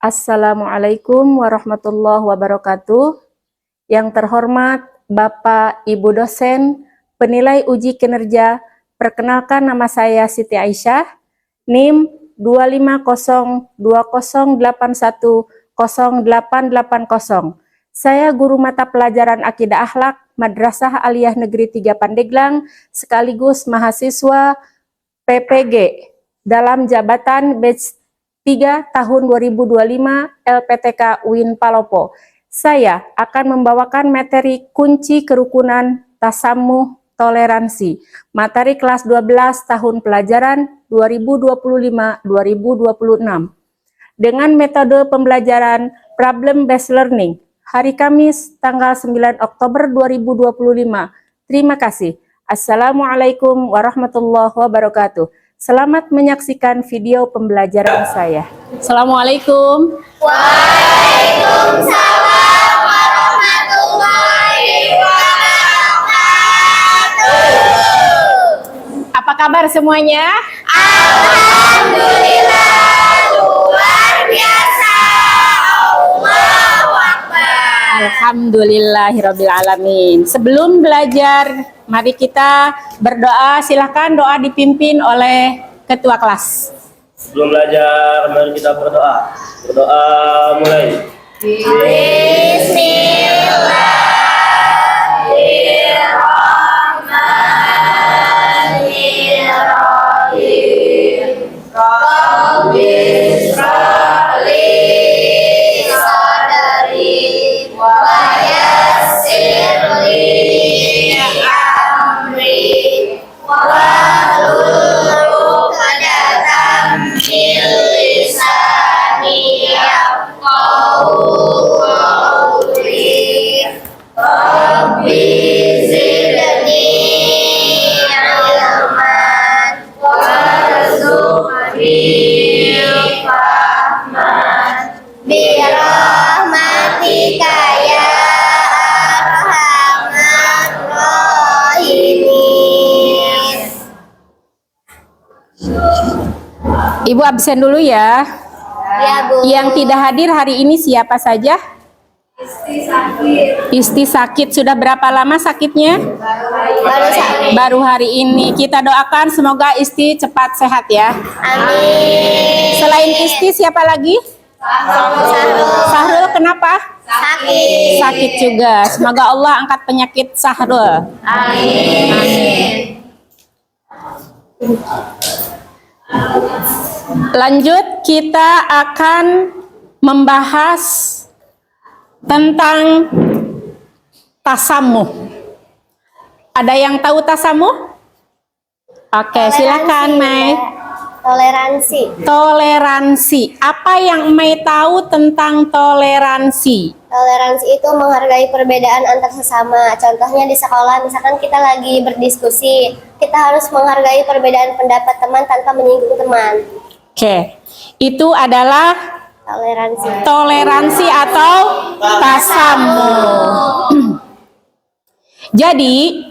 Assalamualaikum warahmatullahi wabarakatuh. Yang terhormat Bapak Ibu dosen, penilai uji kinerja, perkenalkan nama saya Siti Aisyah, NIM 25020810880. Saya guru mata pelajaran Akidah Akhlak Madrasah Aliyah Negeri 3 Pandeglang, sekaligus mahasiswa PPG dalam jabatan batch 3 tahun 2025 LPTK UIN Palopo. Saya akan membawakan materi kunci kerukunan tasamuh toleransi, materi kelas 12 tahun pelajaran 2025-2026 dengan metode pembelajaran problem based learning, hari Kamis tanggal 9 Oktober 2025. Terima kasih. Assalamualaikum warahmatullahi wabarakatuh. Selamat menyaksikan video pembelajaran saya. Assalamualaikum. Waalaikumsalam warahmatullahi wabarakatuh. Apa kabar semuanya? Alhamdulillah, luar biasa. Allahu Akbar. Alhamdulillahirabbil alamin. Sebelum belajar, mari kita berdoa. Silahkan doa dipimpin oleh ketua kelas. Sebelum belajar, mari kita berdoa. Berdoa mulai. Bismillahirrahmanirrahim. Rabbi shrah li sadri wa yassir li amri wahlul 'uqdatam min lisani yafqahu qawli. Rabbi zidni ilman warzuqni fahman birahmatika ya arhamar rahimin. Ibu absen dulu ya. Ya, Bu. Yang tidak hadir hari ini siapa saja? Isti sakit. Sudah berapa lama sakitnya? Baru hari ini. Kita doakan semoga Isti cepat sehat ya. Amin. Selain Isti siapa lagi? Sahrul. Kenapa? Sakit. Sakit juga. Semoga Allah angkat penyakit Sahrul. Amin. Lanjut, kita akan membahas tentang tasamuh. Ada yang tahu tasamuh? Oke, silakan Mai. Toleransi. Toleransi. Apa yang Mai tahu tentang toleransi? Toleransi itu menghargai perbedaan antar sesama. Contohnya di sekolah, misalkan kita lagi berdiskusi, kita harus menghargai perbedaan pendapat teman tanpa menyinggung teman. Oke, itu adalah Toleransi. toleransi atau tasamuh. Jadi,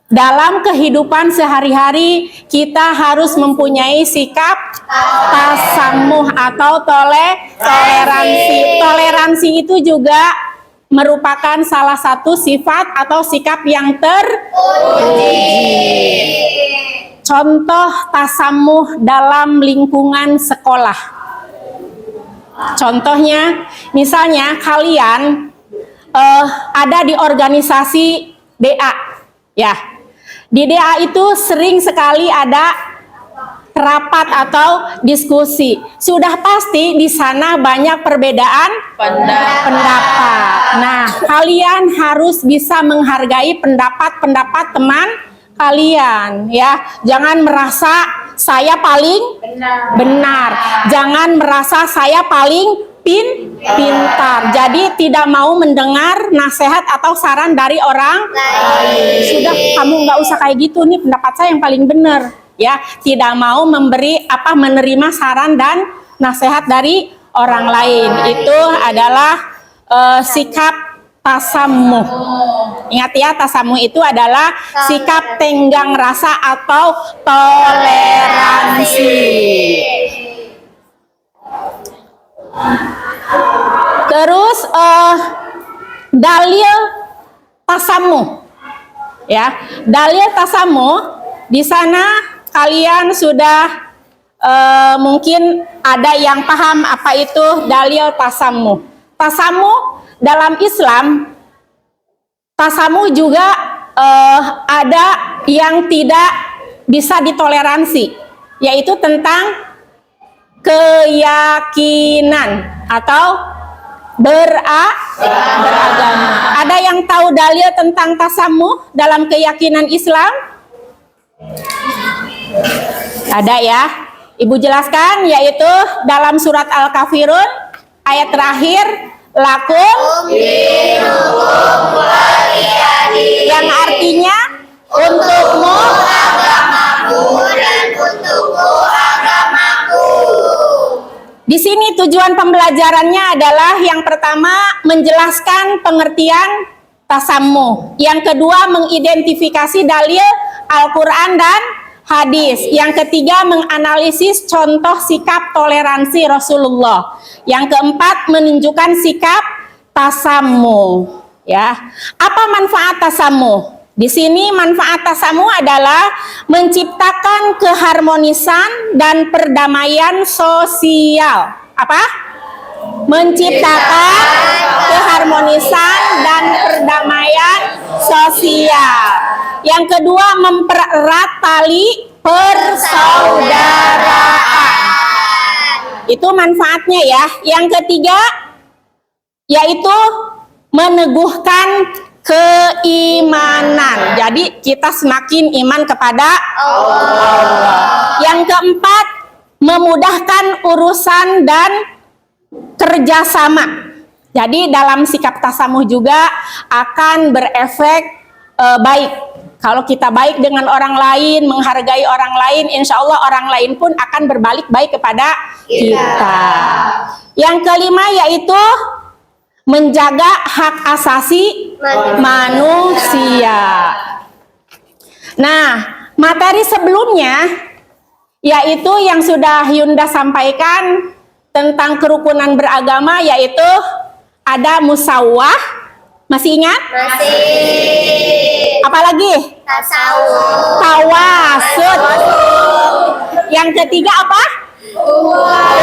dalam kehidupan sehari-hari kita harus mempunyai sikap tasamuh atau toleransi. Toleransi itu juga merupakan salah satu sifat atau sikap yang terpuji. Contoh tasamuh dalam lingkungan sekolah. Contohnya, misalnya kalian ada di organisasi DA, ya. Di DA itu sering sekali ada rapat atau diskusi. Sudah pasti di sana banyak perbedaan pendapat. Nah, kalian harus bisa menghargai pendapat-pendapat teman kalian, ya. Jangan merasa saya paling benar. Jangan merasa saya paling pintar. Jadi tidak mau mendengar nasihat atau saran dari orang lain. Sudah, kamu nggak usah kayak gitu, nih pendapat saya yang paling benar, ya. Tidak mau menerima saran dan nasihat dari orang lain. Itu adalah sikap tasamuh. Ingat ya, tasamuh itu adalah sikap tenggang rasa atau toleransi. Terus dalil tasamuh. Ya, dalil tasamuh di sana kalian sudah mungkin ada yang paham apa itu dalil tasamuh. Tasamuh dalam Islam, tasamuh juga ada yang tidak bisa ditoleransi, yaitu tentang keyakinan atau beragama. Ada yang tahu dalil tentang tasamuh dalam keyakinan Islam? Ada ya? Ibu jelaskan, yaitu dalam surat Al-Kafirun ayat terakhir, lakum yang artinya untukmu agamaku dan untukku agamaku. Di sini tujuan pembelajarannya adalah yang pertama menjelaskan pengertian tasamuh, yang kedua mengidentifikasi dalil Al-Quran dan hadis, yang ketiga menganalisis contoh sikap toleransi Rasulullah, yang keempat menunjukkan sikap tasamuh. Ya, apa manfaat tasamuh? Di sini manfaat tasamuh adalah menciptakan keharmonisan dan perdamaian sosial. Apa? Menciptakan keharmonisan dan perdamaian sosial. Yang kedua, mempererat tali persaudaraan. Itu manfaatnya ya. Yang ketiga, yaitu meneguhkan keimanan. Jadi kita semakin iman kepada Allah. Yang keempat, memudahkan urusan dan kerjasama. Jadi dalam sikap tasamuh juga akan berefek baik. Kalau kita baik dengan orang lain, menghargai orang lain, insya Allah orang lain pun akan berbalik baik kepada kita. Yang kelima yaitu menjaga hak asasi manusia. Nah, materi sebelumnya yaitu yang sudah Yunda sampaikan tentang kerukunan beragama, yaitu ada musawwah. Masih ingat? Masih. Apalagi? Tasawuf. Tawasud. Yang ketiga apa? Ukhuwah.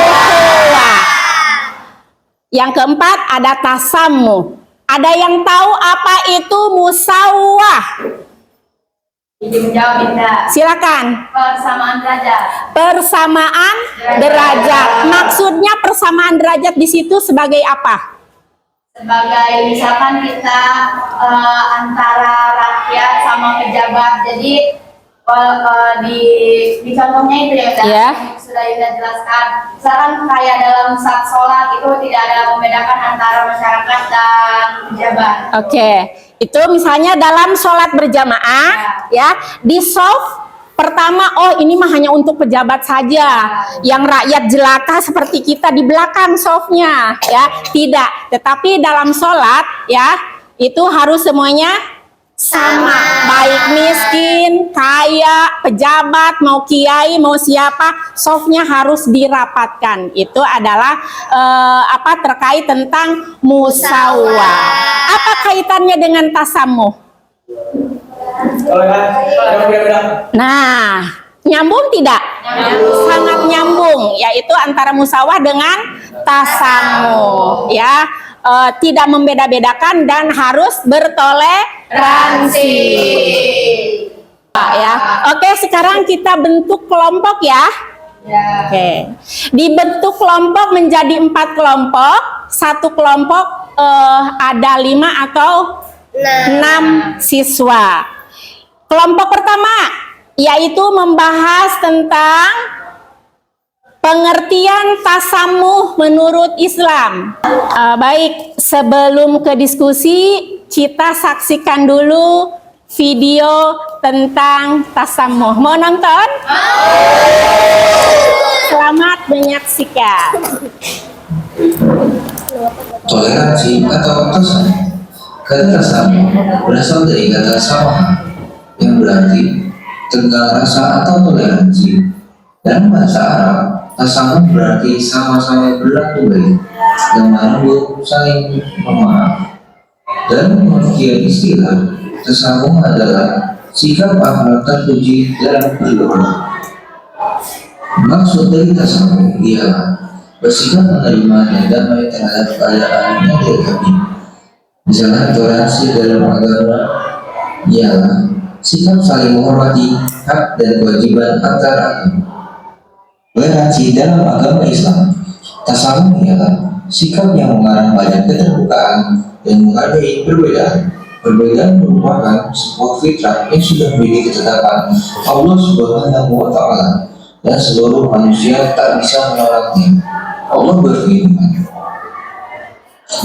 Yang keempat ada tasamuh. Ada yang tahu apa itu musawwah? Menjawab Indah. Silakan. Persamaan derajat. Persamaan derajat. Maksudnya persamaan derajat di situ sebagai apa? Sebagai misalkan kita antara rakyat sama pejabat. Jadi di contohnya itu ya, Ya. sudah Yunda jelaskan. Misalkan kayak dalam saat sholat itu tidak ada membedakan antara masyarakat dan pejabat. Oke, itu misalnya dalam sholat berjamaah, ya, di shaf pertama, oh ini mah hanya untuk pejabat saja, yang rakyat jelata seperti kita di belakang shafnya, ya, tidak. Tetapi dalam sholat, ya, itu harus semuanya sama, baik miskin, kaya, pejabat, mau kiai, mau siapa, shafnya harus dirapatkan. Itu adalah terkait tentang musawwah. Apa kaitannya dengan tasamuh? Nah, nyambung tidak? Sangat nyambung, yaitu antara musawwah dengan tasamuh, ya. Tidak membeda-bedakan dan harus bertoleransi. Ya. Oke, sekarang kita bentuk kelompok ya. Oke. Dibentuk kelompok menjadi 4 kelompok. Satu kelompok ada 5 atau 6 siswa. Kelompok pertama yaitu membahas tentang pengertian tasamuh menurut Islam. Baik, sebelum ke diskusi, kita saksikan dulu video tentang tasamuh. Mau nonton? Selamat menyaksikan. Toleransi atau tasamuh. Kata tasamuh berasal dari kata samaha yang berarti tenggang rasa atau toleransi. Dalam bahasa Arab, tasamuh berarti sama-sama berlaku baik. lemah lembut, saling memaaf. Dan pengertian istilah tasawuf adalah sikap akhlak terpuji dalam berdoa. Maksud dari tasawuf ialah bersikap menerima dan damai terhadap keadaan yang dihadapi. Misalnya toleransi dalam agama ialah sikap saling menghormati hak dan kewajiban antara agama. Toleransi dalam agama Islam, tasawuf ialah sikap yang mengarah pada keterbukaan dan menghargai perbedaan. Perbedaan merupakan sebuah fitrah yang sudah menjadi ketetapan Allah Subhanahu wa Ta'ala, dan seluruh manusia tak bisa menolaknya. Allah berfirman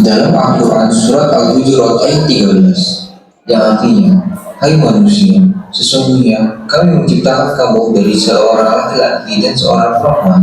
dalam Al-Quran surat Al-Hujurat ayat 13, yang artinya, hai manusia, sesungguhnya kami menciptakan kamu dari seorang laki-laki dan seorang perempuan,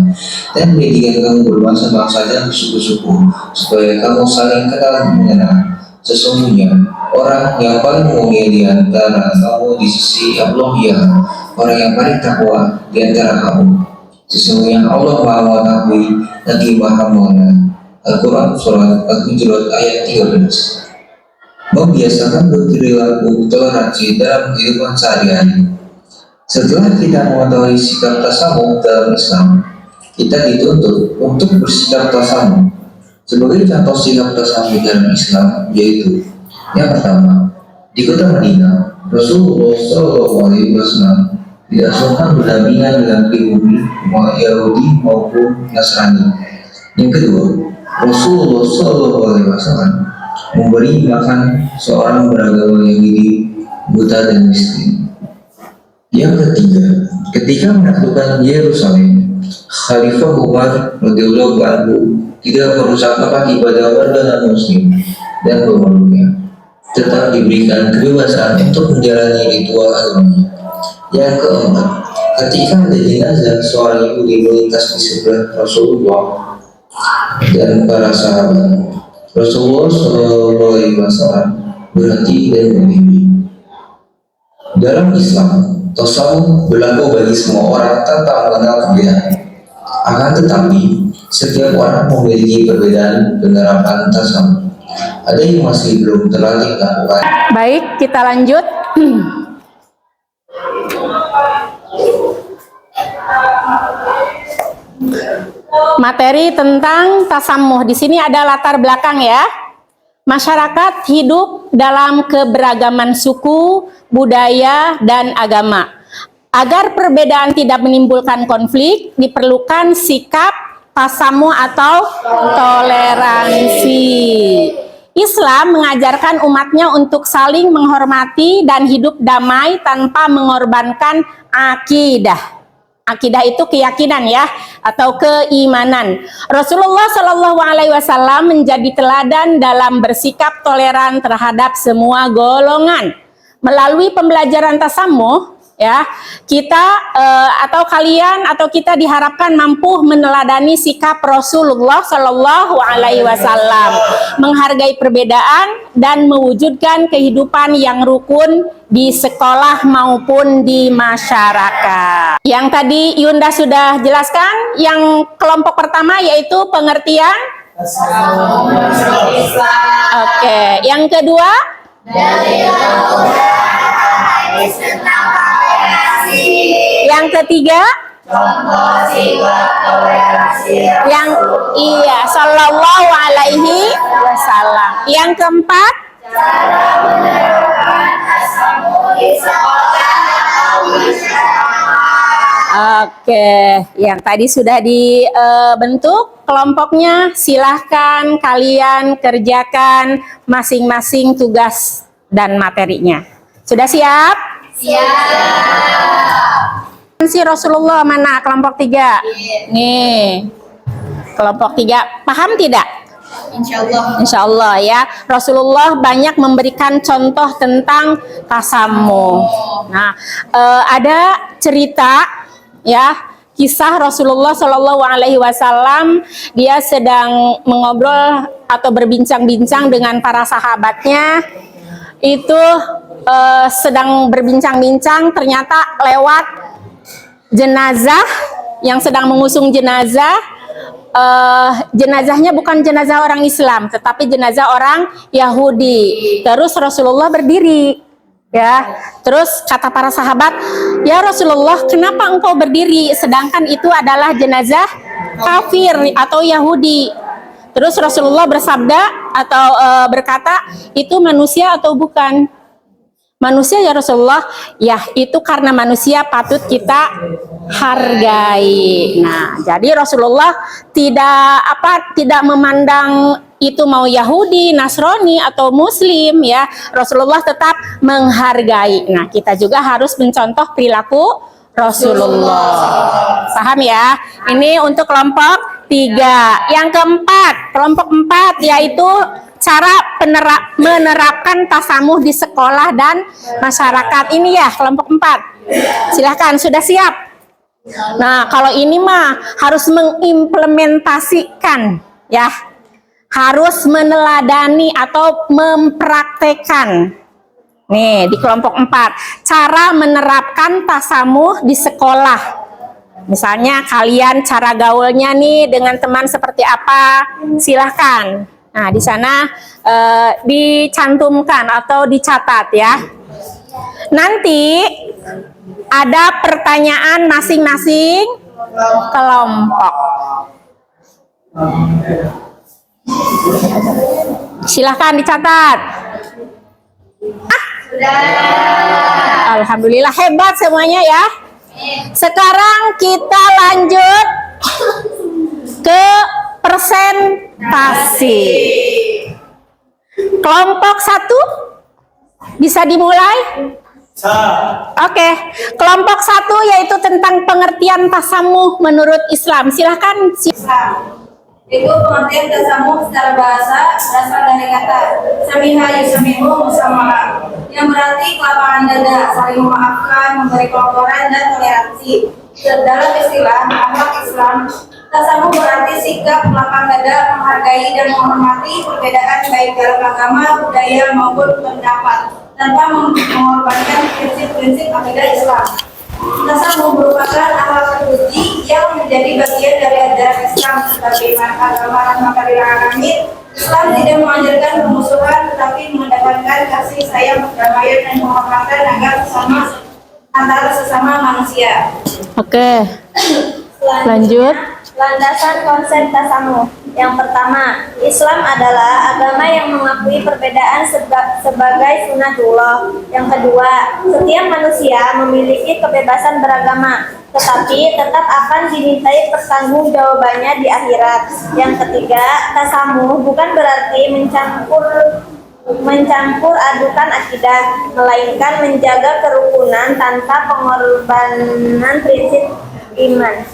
dan menjadikan kamu berbangsa-bangsa dan bersuku-suku, supaya kamu saling kenal mengenal. Sesungguhnya orang yang paling mulia di antara kamu di sisi Allah ialah orang yang paling takwa di antara kamu. Sesungguhnya Allah Maha Mengetahui lagi Maha Mengenal. Al-Quran Surat Al-Hujurat ayat 13. Membiasakan berperilaku toleransi dalam kehidupan sehari-hari. Setelah kita mengetahui sikap tasawuf dalam Islam, kita dituntut untuk bersikap tasawuf. Sebagai contoh sikap tasawuf dalam Islam yaitu yang pertama, di kota Madinah, Rasulullah SAW tidak suka berdampingan dengan pribumi Yahudi maupun Nasrani. Yang kedua, Rasulullah SAW memberi makan seorang beragama Yahudi, buta dan miskin. Yang ketiga, ketika menaklukkan Yerusalem, Khalifah Umar radhiyallahu anhu tidak merusak tempat ibadah warga non-Muslim dan pemeluknya, tetap diberikan kebebasan untuk menjalani ritual agamanya. Yang keempat, ketika ada jenazah seorang Yahudi melintas di sebelah Rasulullah dan para sahabat, Rasulullah SAW berhenti dan membimbing. Dalam Islam, tasawuf berlaku bagi semua orang tanpa mengenal perbedaan. Akan tetapi, setiap orang memiliki perbedaan penerapan tasawuf. Ada yang masih belum terlatih lakukan. Baik, kita lanjut. Materi tentang tasamuh. Di sini ada latar belakang ya. Masyarakat hidup dalam keberagaman suku, budaya, dan agama. Agar perbedaan tidak menimbulkan konflik, diperlukan sikap tasamuh atau toleransi. Islam mengajarkan umatnya untuk saling menghormati dan hidup damai tanpa mengorbankan akidah. Akidah itu keyakinan ya, atau keimanan. Rasulullah Shallallahu Alaihi Wasallam menjadi teladan dalam bersikap toleran terhadap semua golongan. Melalui pembelajaran tasamuh, ya, kita atau kalian atau kita diharapkan mampu meneladani sikap Rasulullah Shallallahu Alaihi Wasallam, menghargai perbedaan dan mewujudkan kehidupan yang rukun di sekolah maupun di masyarakat. Yang tadi Yunda sudah jelaskan, yang kelompok pertama yaitu pengertian. Oke, yang kedua. Yang ketiga, yang Sallallahu Alaihi Wasallam. Yang keempat, oke, yang tadi sudah dibentuk kelompoknya. Silahkan kalian kerjakan masing-masing tugas dan materinya. Sudah siap? Si Rasulullah mana kelompok 3? Nih, kelompok 3 paham tidak? Insya Allah ya. Rasulullah banyak memberikan contoh tentang tasamuh. Nah, ada cerita ya, kisah Rasulullah Shallallahu Alaihi Wasallam. Dia sedang mengobrol atau berbincang-bincang dengan para sahabatnya. Itu sedang berbincang-bincang, ternyata lewat jenazah yang sedang mengusung jenazah. jenazahnya bukan jenazah orang Islam, tetapi jenazah orang Yahudi. Terus Rasulullah berdiri, ya. Terus kata para sahabat, ya Rasulullah, kenapa engkau berdiri? Sedangkan itu adalah jenazah kafir atau Yahudi. Terus Rasulullah bersabda atau berkata, itu manusia atau bukan? Manusia ya Rasulullah, ya itu karena manusia patut kita hargai. Nah, jadi Rasulullah tidak memandang itu mau Yahudi, Nasrani atau Muslim ya. Rasulullah tetap menghargai. Nah, kita juga harus mencontoh perilaku Rasulullah. Paham ya? Ini untuk kelompok 3. Yang keempat, kelompok 4 yaitu cara menerapkan tasamuh di sekolah dan masyarakat. Ini ya kelompok 4. Silahkan, sudah siap? Nah, kalau ini mah harus mengimplementasikan ya. Harus meneladani atau mempraktekkan. Nih, di kelompok 4, cara menerapkan tasamuh di sekolah. Misalnya kalian cara gaulnya nih dengan teman seperti apa? Silahkan. Nah, di sana dicantumkan atau dicatat ya. Nanti ada pertanyaan masing-masing kelompok. Silahkan dicatat. Alhamdulillah, hebat semuanya ya. Sekarang kita lanjut ke presentasi. Kelompok 1 bisa dimulai? Oke. Kelompok 1 yaitu tentang pengertian tasamuh menurut Islam. Silahkan. Itu pengertian tasamuh secara bahasa berasal dari kata samiha yusamihu musamaha, yang berarti kelapangan dada, saling memaafkan, memberi kelonggaran dan toleransi. Dalam istilah akhlak Islam, tasamuh berarti sikap lapang dada, menghargai dan menghormati perbedaan baik dalam agama, budaya maupun pendapat, tanpa mengorbankan prinsip-prinsip akidah Islam. Tasamuh merupakan akhlak terpuji yang menjadi bagian dari ajaran Islam sebagai agama rahmat dari alamin. Islam tidak mengajarkan permusuhan, tetapi mengedepankan kasih sayang, perdamaian dan penghormatan antara sesama manusia. Oke. Lanjut. Landasan konsep tasamuh. Yang pertama, Islam adalah agama yang mengakui perbedaan sebagai sunatullah. Yang kedua, setiap manusia memiliki kebebasan beragama, tetapi tetap akan dimintai pertanggungjawabannya di akhirat. Yang ketiga, tasamuh bukan berarti mencampur adukan akidah, melainkan menjaga kerukunan tanpa pengorbanan prinsip iman.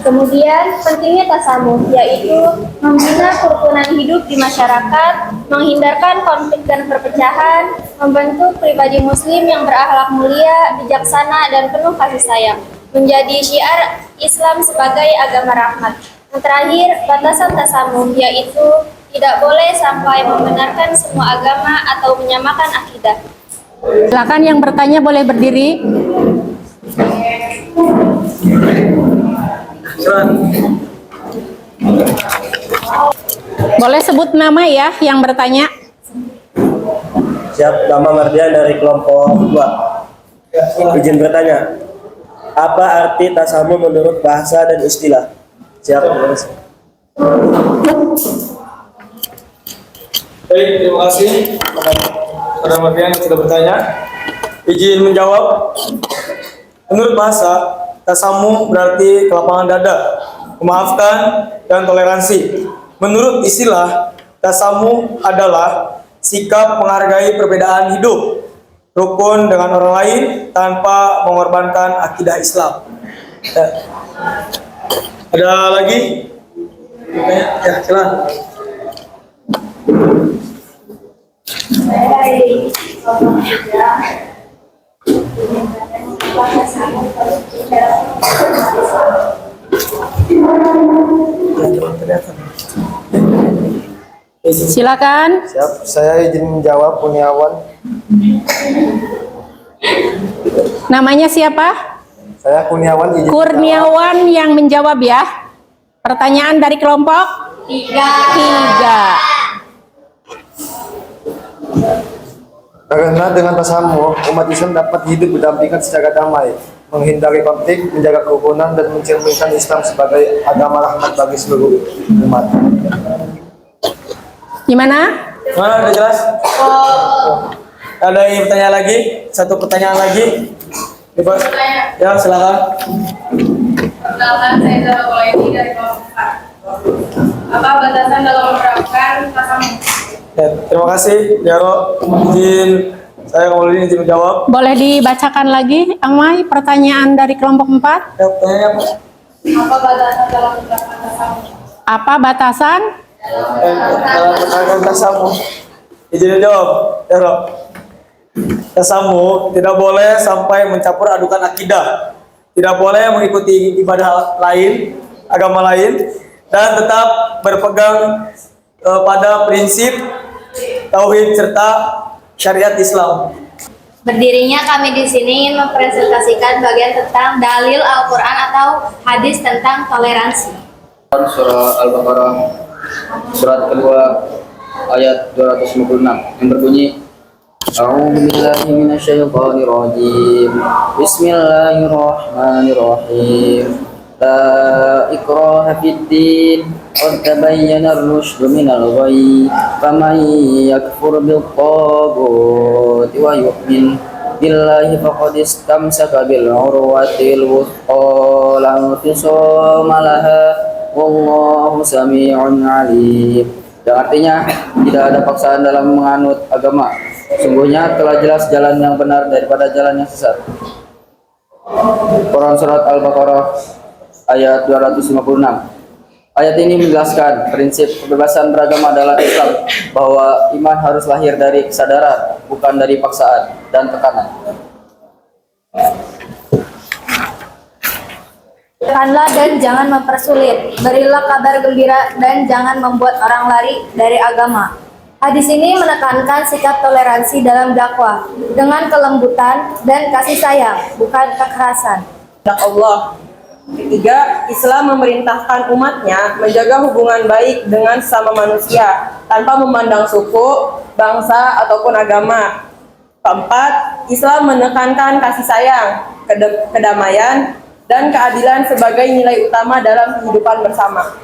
Kemudian pentingnya tasamuh yaitu membina kerukunan hidup di masyarakat, menghindarkan konflik dan perpecahan, membentuk pribadi muslim yang berakhlak mulia, bijaksana dan penuh kasih sayang, menjadi syiar Islam sebagai agama rahmat. Yang terakhir, batasan tasamuh yaitu tidak boleh sampai membenarkan semua agama atau menyamakan akidah. Silakan yang bertanya boleh berdiri. Boleh sebut nama ya yang bertanya. Siap, nama Mardian dari kelompok 2. Izin bertanya, apa arti tasamuh menurut bahasa dan istilah? Siap. Baik, terima kasih Saudara Mardian yang sudah bertanya. Izin menjawab. Menurut bahasa, tasamuh berarti kelapangan dada, memaafkan, dan toleransi. Menurut istilah, tasamuh adalah sikap menghargai perbedaan hidup, rukun dengan orang lain tanpa mengorbankan akidah Islam. Ya. Ada lagi? Ya, silakan. Silakan. Siap, saya izin menjawab Kurniawan. Namanya siapa? Saya Kurniawan izin Kurniawan yang menjawab ya. Pertanyaan dari kelompok 3. Karena dengan tasamuh, umat Islam dapat hidup berdampingan secara damai, menghindari konflik, menjaga kerukunan, dan mencerminkan Islam sebagai agama rahmat bagi seluruh umat. Gimana? Mana udah jelas? Ada yang bertanya lagi? Satu pertanyaan lagi. Coba. Ya, silakan. Perkenalkan, saya Zara Kolaini dari kelompok 4. Apa batasan dalam menerapkan tasamuh? Ya, terima kasih, Jaro. Saya kemudian izin menjawab. Boleh dibacakan lagi, Angmai, pertanyaan dari kelompok 4? Ya, pertanyaannya apa? Apa batasan dalam menerapkan tasamuh? Apa batasan? Dalam menerapkan tasamuh. Izin menjawab, Jaro. Tasamuh tidak boleh sampai mencampur adukan akidah. Tidak boleh mengikuti ibadah lain, agama lain, dan tetap berpegang pada prinsip tauhid serta syariat Islam. Berdirinya kami di sini ingin mempresentasikan bagian tentang dalil Al-Quran atau hadis tentang toleransi. Surah Al-Baqarah surat kedua ayat 256 yang berbunyi A'udzubillahi minasyaitonirrajim. Bismillahirrahmanirrahim. La ikraha fid-din. Qad tabayyana ar-rusydu minal ghayy. Faman yakfur bil-taghuti wa yu'min billahi faqad istamsaka bil 'urwatil wuthqa la infisama laha wallahu samii'un 'alim. Yang artinya tidak ada paksaan dalam menganut agama. Sungguhnya telah jelas jalan yang benar daripada jalan yang sesat. Quran surat Al-Baqarah ayat 256. Ayat ini menjelaskan prinsip kebebasan beragama dalam Islam, bahwa iman harus lahir dari kesadaran, bukan dari paksaan dan tekanan. Tekanlah dan jangan mempersulit. Berilah kabar gembira dan jangan membuat orang lari dari agama. Hadis ini menekankan sikap toleransi dalam dakwah dengan kelembutan dan kasih sayang, bukan kekerasan. Allah. Ketiga, Islam memerintahkan umatnya menjaga hubungan baik dengan sesama manusia tanpa memandang suku, bangsa, ataupun agama. Keempat, Islam menekankan kasih sayang, kedamaian, dan keadilan sebagai nilai utama dalam kehidupan bersama.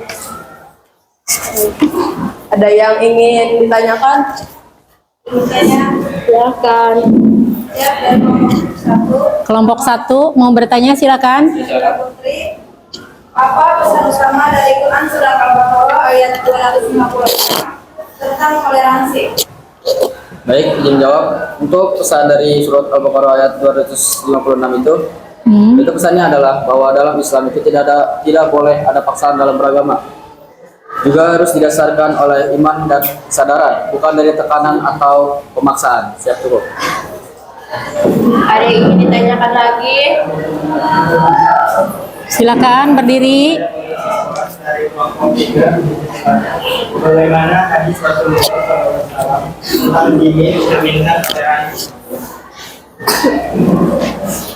Ada yang ingin ditanyakan? Silakan. Ya, dari Kelompok kelompok 1. 1 mau bertanya, silakan. Putri, apa pesan utama dari Quran surah Al-Baqarah ayat 255 tentang toleransi? Baik, izin jawab. Untuk pesan dari surat Al-Baqarah ayat 256 itu pesannya adalah bahwa dalam Islam itu tidak boleh ada paksaan dalam beragama. Juga harus didasarkan oleh iman dan kesadaran, bukan dari tekanan atau pemaksaan. Siap cukup. Ada yang ingin ditanyakan lagi? Silakan berdiri. Bagaimana hadis Rasulullah SAW ini mencerminkan toleransi?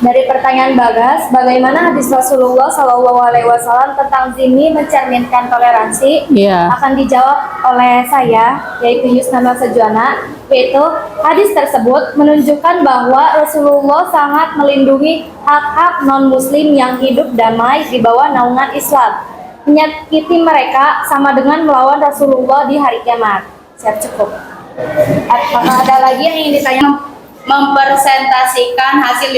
Dari pertanyaan Bagas, bagaimana hadis Rasulullah SAW tentang zini mencerminkan toleransi? Iya. Akan dijawab oleh saya, yaitu Yusnama Sejuana, yaitu hadis tersebut menunjukkan bahwa Rasulullah sangat melindungi hak-hak non-muslim yang hidup damai di bawah naungan Islam. Menyakiti mereka sama dengan melawan Rasulullah di hari kiamat. Siap cukup. Apakah ada lagi yang ingin ditanya? Mempresentasikan hasil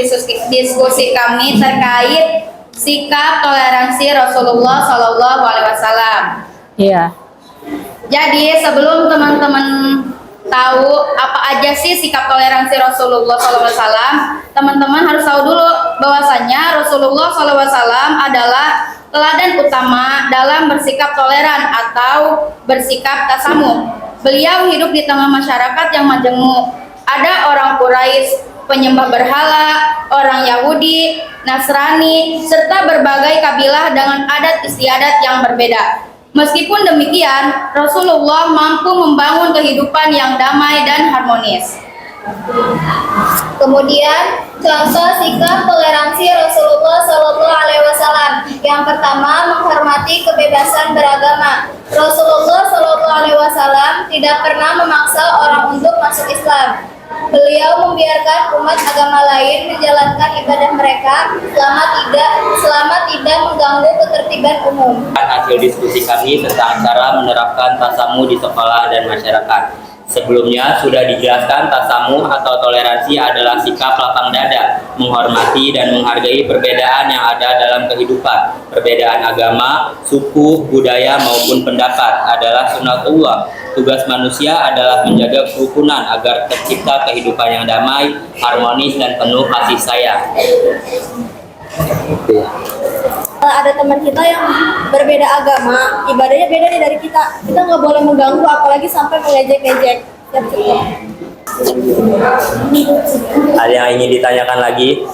diskusi kami terkait sikap toleransi Rasulullah Shallallahu Alaihi Wasallam. Iya. Jadi sebelum teman-teman tahu apa aja sih sikap toleransi Rasulullah Shallallahu Alaihi Wasallam, teman-teman harus tahu dulu bahwasanya Rasulullah Shallallahu Alaihi Wasallam adalah teladan utama dalam bersikap toleran atau bersikap tasamuh. Beliau hidup di tengah masyarakat yang majemuk. Ada orang Quraisy, penyembah berhala, orang Yahudi, Nasrani, serta berbagai kabilah dengan adat istiadat yang berbeda. Meskipun demikian, Rasulullah mampu membangun kehidupan yang damai dan harmonis. Kemudian contoh sikap toleransi Rasulullah Shallallahu Alaihi Wasallam. Yang pertama, menghormati kebebasan beragama. Rasulullah Shallallahu Alaihi Wasallam tidak pernah memaksa orang untuk masuk Islam. Beliau membiarkan umat agama lain menjalankan ibadah mereka selama tidak mengganggu ketertiban umum. Hasil diskusi kami tentang cara menerapkan tasamuh di sekolah dan masyarakat. Sebelumnya sudah dijelaskan tasamuh atau toleransi adalah sikap lapang dada, menghormati dan menghargai perbedaan yang ada dalam kehidupan. Perbedaan agama, suku, budaya maupun pendapat adalah sunatullah. Tugas manusia adalah menjaga kerukunan agar tercipta kehidupan yang damai, harmonis dan penuh kasih sayang. Ada teman kita yang berbeda agama, ibadahnya beda nih dari kita. Kita nggak boleh mengganggu, apalagi sampai mengejek-ejek. Ada yang ingin ditanyakan lagi?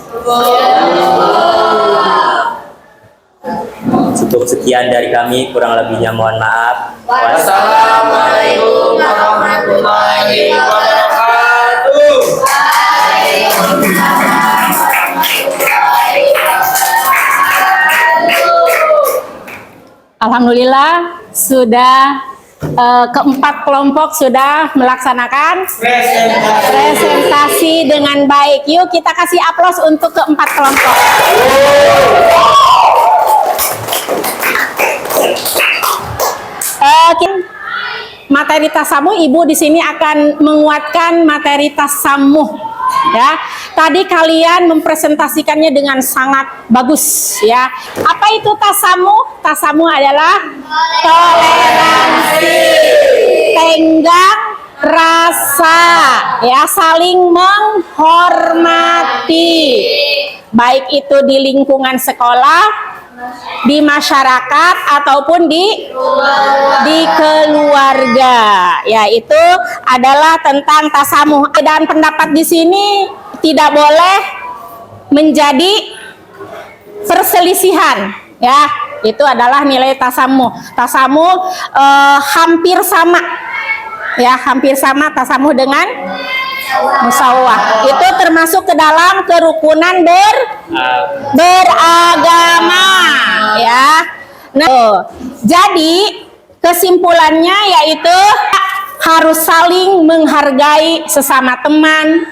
Cukup sekian dari kami, kurang lebihnya mohon maaf. Wassalamualaikum warahmatullahi wabarakatuh. Alhamdulillah sudah keempat kelompok sudah melaksanakan presentasi dengan baik. Yuk kita kasih aplaus untuk keempat kelompok. Materi tasamuh, Ibu di sini akan menguatkan materi tasamuh. Ya, tadi kalian mempresentasikannya dengan sangat bagus ya. Apa itu tasamuh? Tasamuh adalah toleransi, tenggang rasa, ya, saling menghormati. Baik itu di lingkungan sekolah, di masyarakat ataupun di keluarga, ya, itu adalah tentang tasamuh. Dan pendapat di sini tidak boleh menjadi perselisihan, ya, itu adalah nilai tasamuh. Tasamuh hampir sama, ya, hampir sama tasamuh dengan musyawarah. Itu termasuk ke dalam kerukunan beragama, ya. Nah, jadi kesimpulannya yaitu harus saling menghargai sesama teman,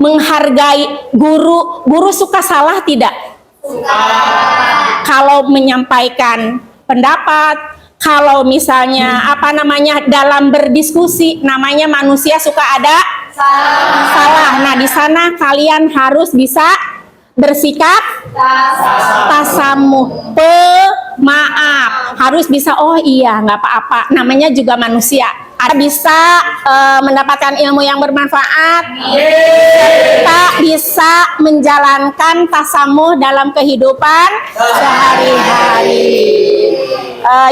menghargai guru. Guru suka salah tidak? Kalau menyampaikan pendapat, kalau misalnya dalam berdiskusi, namanya manusia suka ada salah. Nah, di sana kalian harus bisa bersikap tasamuh, pemaaf, harus bisa, oh iya nggak apa-apa, namanya juga manusia. Ada bisa mendapatkan ilmu yang bermanfaat, kita bisa menjalankan tasamuh dalam kehidupan sehari-hari.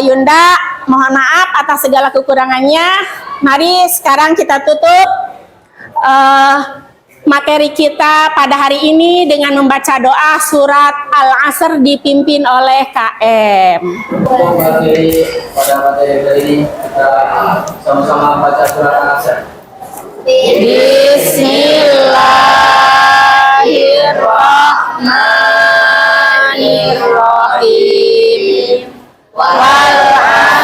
Yunda, mohon maaf atas segala kekurangannya. Mari sekarang kita tutup materi kita pada hari ini dengan membaca doa surat Al-Asr dipimpin oleh KM. Pada materi kali ini kita sama-sama baca surat Al-Asr. Bismillahirrahmanirrahim. Wal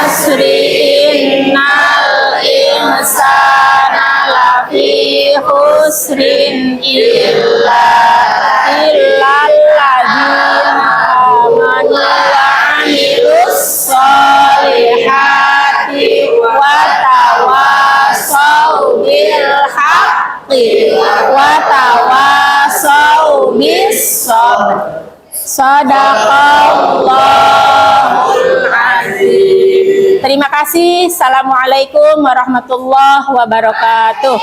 asri innal insana lafi khusrin illal ladzina amanu wa amilus solihati wa tawassaw bil haqqi wa tawassaw bis sabr. Sadaqallahul azim. Terima kasih. Assalamualaikum warahmatullahi wabarakatuh.